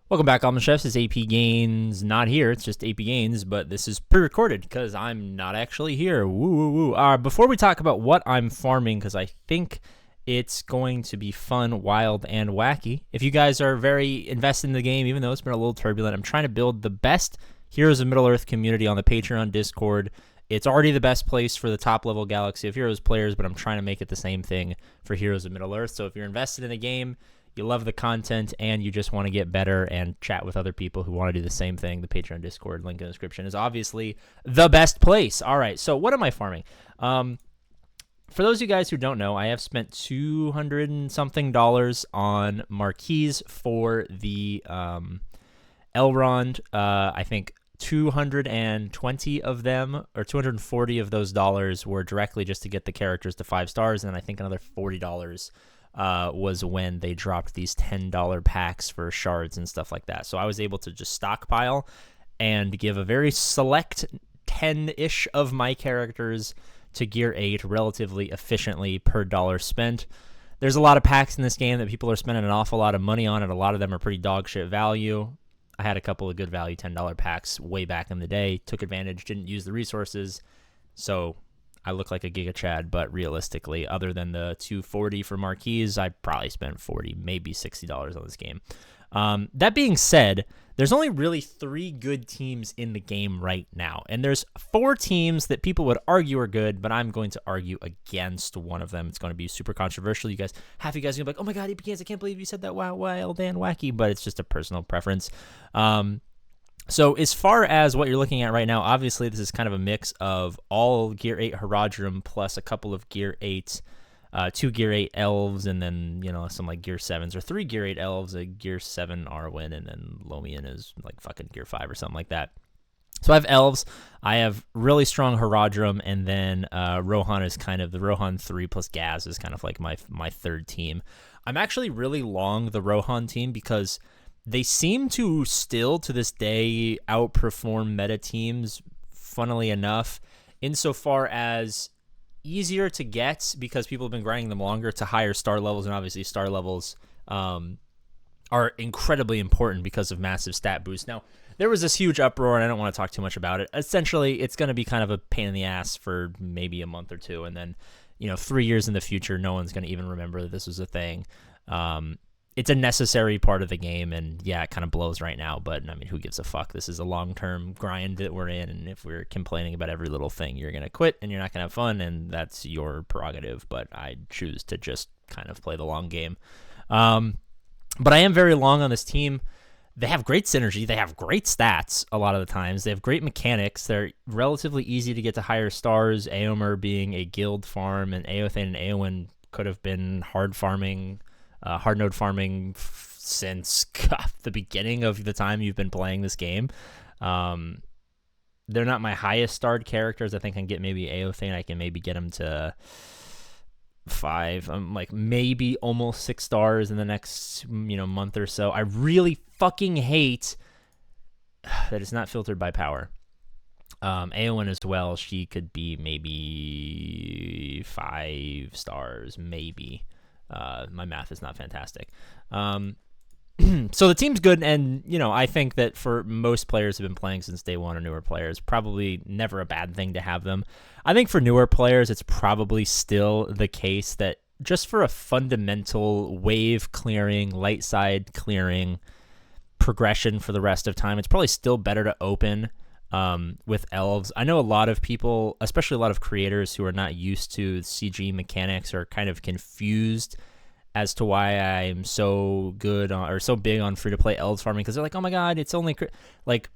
Welcome back, Almond Chefs. It's APGAINS not here. It's just APGAINS, but this is pre-recorded because I'm not actually here. Woo, woo, woo. Before we talk about what I'm farming, because I think it's going to be fun, wild, and wacky. If you guys are very invested in the game, even though it's been a little turbulent, I'm trying to build the best Heroes of Middle-earth community on the Patreon Discord. It's already the best place for the top-level Galaxy of Heroes players, but I'm trying to make it the same thing for Heroes of Middle-earth. So if you're invested in the game, you love the content, and you just want to get better and chat with other people who want to do the same thing, the Patreon Discord link in the description is obviously the best place. All right, so what am I farming? For those of you guys who don't know, I have spent $200 and something on marquees for the Elrond. I think 220 of them, or 240 of those dollars were directly just to get the characters to 5 stars, and I think another $40 was when they dropped these $10 packs for shards and stuff like that. So I was able to just stockpile and give a very select 10-ish of my characters to Gear 8 relatively efficiently per dollar spent. There's a lot of packs in this game that people are spending an awful lot of money on, and a lot of them are pretty dog shit value. I had a couple of good value $10 packs way back in the day, took advantage, didn't use the resources, so I look like a Giga Chad, but realistically, other than the 240 for marquees, I probably spent 40, maybe $60 on this game. That being said, there's only really 3 good teams in the game right now, and there's 4 teams that people would argue are good, but I'm going to argue against one of them. It's going to be super controversial. You guys, half of you guys are going to be like, "Oh my God, APGAINS, I can't believe you said that wild and wacky," but it's just a personal preference. So as far as what you're looking at right now, obviously this is kind of a mix of all Gear 8 Herodrum plus a couple of Gear 8, 2 Gear 8 Elves, and then, some like Gear 7s, or 3 Gear 8 Elves, a Gear 7 Arwen, and then Lomian is like fucking Gear 5 or something like that. So I have Elves, I have really strong Herodrum, and then Rohan is kind of the Rohan 3 plus Gaz is kind of like my third team. I'm actually really long the Rohan team because they seem to still, to this day, outperform meta teams, funnily enough, insofar as easier to get because people have been grinding them longer to higher star levels, and obviously star levels are incredibly important because of massive stat boosts. Now, there was this huge uproar, and I don't want to talk too much about it. Essentially, it's going to be kind of a pain in the ass for maybe a month or two, and then, 3 years in the future, no one's going to even remember that this was a thing. It's a necessary part of the game, and yeah, it kind of blows right now, but I mean, who gives a fuck? This is a long-term grind that we're in, and if we're complaining about every little thing, you're going to quit, and you're not going to have fun, and that's your prerogative, but I choose to just kind of play the long game. But I am very long on this team. They have great synergy. They have great stats a lot of the times. They have great mechanics. They're relatively easy to get to higher stars, Éomer being a guild farm, and Eothane and Éowyn could have been hard node farming since the beginning of the time you've been playing this game. They're not my highest starred characters. I think I can get maybe Eothane. I can maybe get him to 5. I'm like maybe almost 6 stars in the next month or so. I really fucking hate that it's not filtered by power. Éowyn as well. She could be maybe 5 stars, maybe. My math is not fantastic. So the team's good, and, I think that for most players who have been playing since day one or newer players, probably never a bad thing to have them. I think for newer players, it's probably still the case that just for a fundamental wave clearing, light side clearing progression for the rest of time, it's probably still better to open with elves. I know a lot of people, especially a lot of creators who are not used to CG mechanics, are kind of confused as to why I'm so good on, or so big on free-to-play elves farming, because they're like, oh my God, it's only like,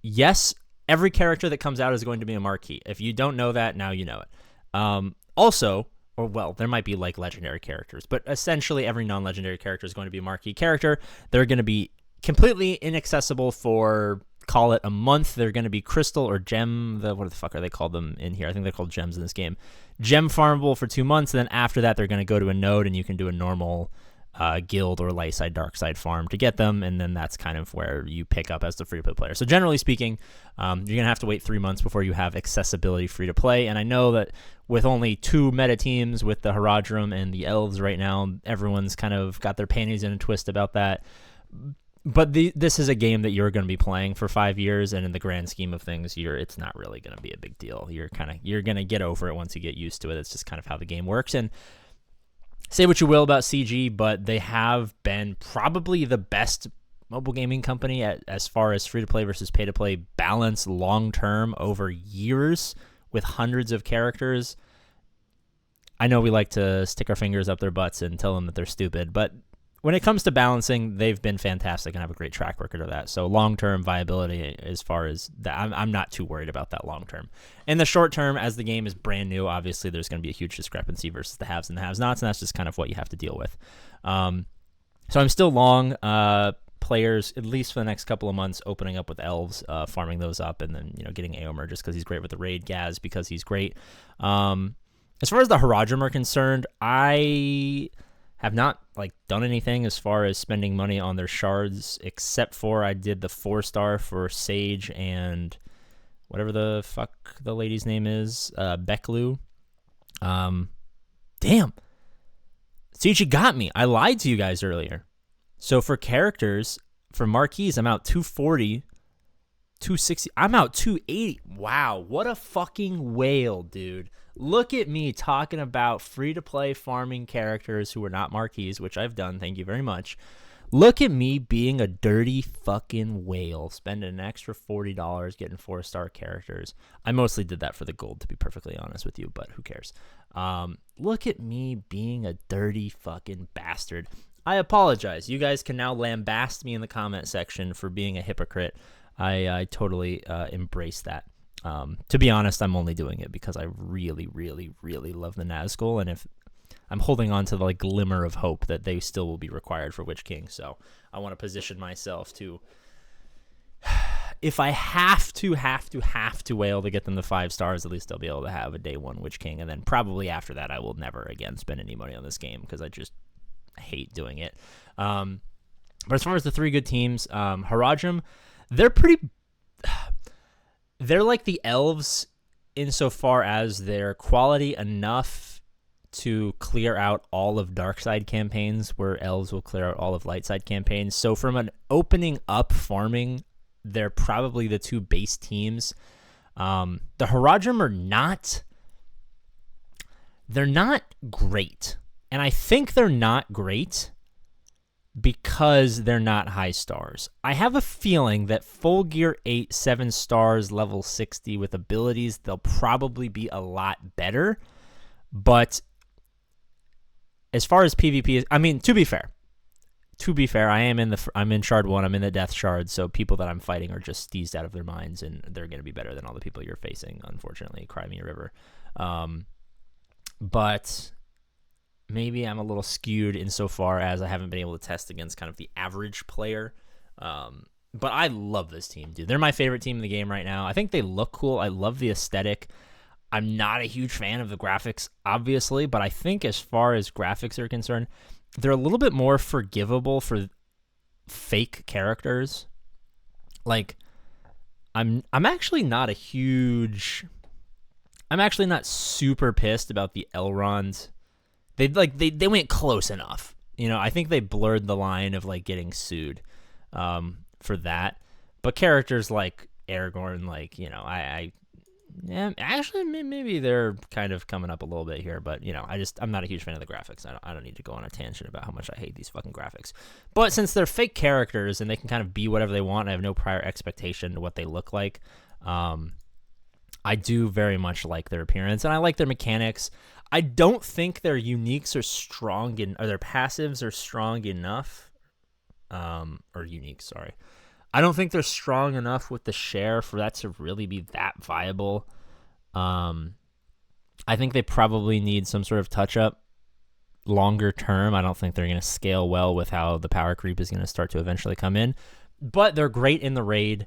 yes, every character that comes out is going to be a marquee. If you don't know that, now you know it. Also, or well, there might be like legendary characters, but essentially every non-legendary character is going to be a marquee character. They're going to be completely inaccessible for, call it, a month. They're going to be crystal or gem. What the fuck are they called them in here? I think they're called gems in this game. Gem farmable for 2 months, and then after that, they're going to go to a node, and you can do a normal guild or light side, dark side farm to get them, and then that's kind of where you pick up as the free-to-play player. So generally speaking, you're going to have to wait 3 months before you have accessibility free-to-play, and I know that with only 2 meta teams, with the Herodrum and the Elves right now, everyone's kind of got their panties in a twist about that. But this is a game that you're going to be playing for 5 years, and in the grand scheme of things, it's not really going to be a big deal. You're going to get over it once you get used to it. It's just kind of how the game works. And say what you will about CG, but they have been probably the best mobile gaming company as far as free-to-play versus pay-to-play balance long-term over years with hundreds of characters. I know we like to stick our fingers up their butts and tell them that they're stupid, but when it comes to balancing, they've been fantastic and have a great track record of that. So long-term viability, as far as that, I'm not too worried about that long-term. In the short term, as the game is brand new, obviously there's going to be a huge discrepancy versus the haves and the have-nots, and that's just kind of what you have to deal with. So I'm still long players, at least for the next couple of months, opening up with elves, farming those up, and then getting Aomer just because he's great with the raid, Gaz because he's great. As far as the Haradrim are concerned, I have not done anything as far as spending money on their shards, except for I did the 4-star for Sage and whatever the fuck the lady's name is, Beklu. Damn. Sage got me. I lied to you guys earlier. So for characters, for marquees, I'm out 240, 260. I'm out 280. Wow, what a fucking whale, dude. Look at me talking about free-to-play farming characters who are not marquees, which I've done, thank you very much. Look at me being a dirty fucking whale, spending an extra $40 getting 4-star characters. I mostly did that for the gold, to be perfectly honest with you, but who cares? Look at me being a dirty fucking bastard. I apologize. You guys can now lambast me in the comment section for being a hypocrite. I totally embrace that. To be honest, I'm only doing it because I really, really, really love the Nazgul, and if I'm holding on to the glimmer of hope that they still will be required for Witch King, so I want to position myself to, if I have to whale to get them the 5 stars, at least I'll be able to have a day 1 Witch King, and then probably after that I will never again spend any money on this game because I just hate doing it. But as far as the 3 good teams, Haradrim, they're like the elves insofar as they're quality enough to clear out all of dark side campaigns, where elves will clear out all of light side campaigns. So from an opening up farming, they're probably the 2 base teams. The Haradrim they're not great. And I think they're not great because they're not high stars. I have a feeling that full gear 8, 7 stars, level 60 with abilities, they'll probably be a lot better. But as far as PvP, I mean, to be fair, I'm in shard 1, I'm in the death shard, so people that I'm fighting are just steezed out of their minds, and they're going to be better than all the people you're facing, unfortunately. Cry me a river. But maybe I'm a little skewed insofar as I haven't been able to test against kind of the average player. But I love this team, dude. They're my favorite team in the game right now. I think they look cool. I love the aesthetic. I'm not a huge fan of the graphics, obviously, but I think as far as graphics are concerned, they're a little bit more forgivable for fake characters. I'm actually not super pissed about the Elrond. They went close enough. I think they blurred the line of getting sued for that. But characters like Aragorn, actually maybe they're kind of coming up a little bit here, but I'm not a huge fan of the graphics. I don't need to go on a tangent about how much I hate these fucking graphics. But since they're fake characters and they can kind of be whatever they want, I have no prior expectation to what they look like. I do very much like their appearance, and I like their mechanics. I don't think their uniques are strong or their passives are strong enough. Or unique, sorry. I don't think they're strong enough with the share for that to really be that viable. I think they probably need some sort of touch-up longer term. I don't think they're going to scale well with how the power creep is going to start to eventually come in. But they're great in the raid.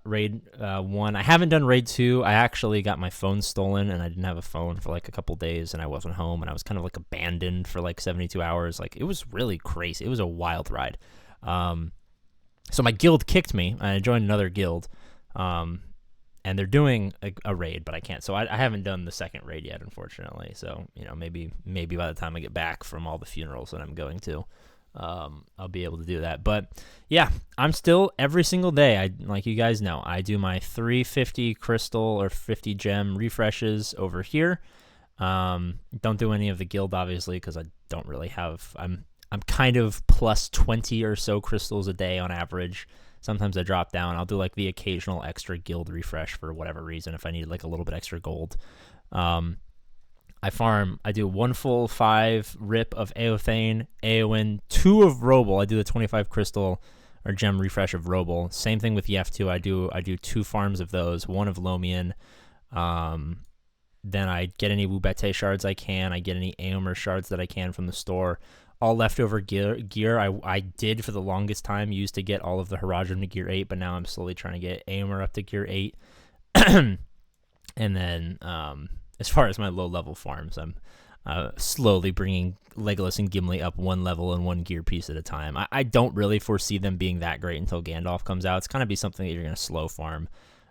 Raid 1. I haven't done Raid 2. I actually got my phone stolen, and I didn't have a phone for a couple days, and I wasn't home, and I was kind of abandoned for 72 hours. It was really crazy. It was a wild ride. So my guild kicked me. I joined another guild, and they're doing a raid, but I can't. So I haven't done the second raid yet, unfortunately. So maybe by the time I get back from all the funerals that I'm going to, I'll be able to do that. But yeah, I'm still every single day. Like you guys know, I do my 350 crystal or 50 gem refreshes over here. Don't do any of the guild obviously because I don't really have. I'm kind of plus 20 or so crystals a day on average. Sometimes I drop down. I'll do like the occasional extra guild refresh for whatever reason if I need like a little bit extra gold. I do 1 full 5 rip of Aothane, Aowen, 2 of Roble. I do the 25 crystal or gem refresh of Roble. Same thing with Yef2. I do 2 farms of those, 1 of Lomian. Then I get any Wubete shards I can. I get any Aomer shards that I can from the store. All leftover gear I did for the longest time use to get all of the Haradrim to gear 8, but now I'm slowly trying to get Aomer up to gear 8. And then as far as my low-level farms, I'm slowly bringing Legolas and Gimli up 1 level and 1 gear piece at a time. I don't really foresee them being that great until Gandalf comes out. It's going to be something that you're going to slow farm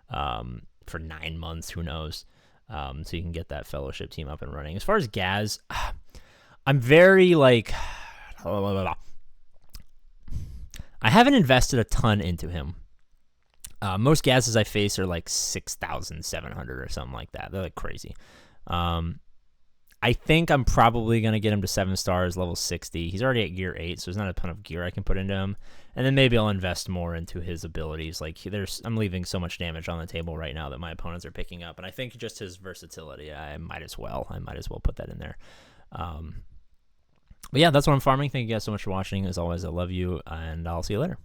for 9 months, who knows, so you can get that Fellowship team up and running. As far as Gaz, I'm very, like... I haven't invested a ton into him. Most Gazes I face are like 6,700 or something like that. They're like crazy. I think I'm probably going to get him to 7 stars, level 60. He's already at gear 8, so there's not a ton of gear I can put into him. And then maybe I'll invest more into his abilities. Like I'm leaving so much damage on the table right now that my opponents are picking up. And I think just his versatility, I might as well put that in there. But yeah, that's what I'm farming. Thank you guys so much for watching. As always, I love you, and I'll see you later.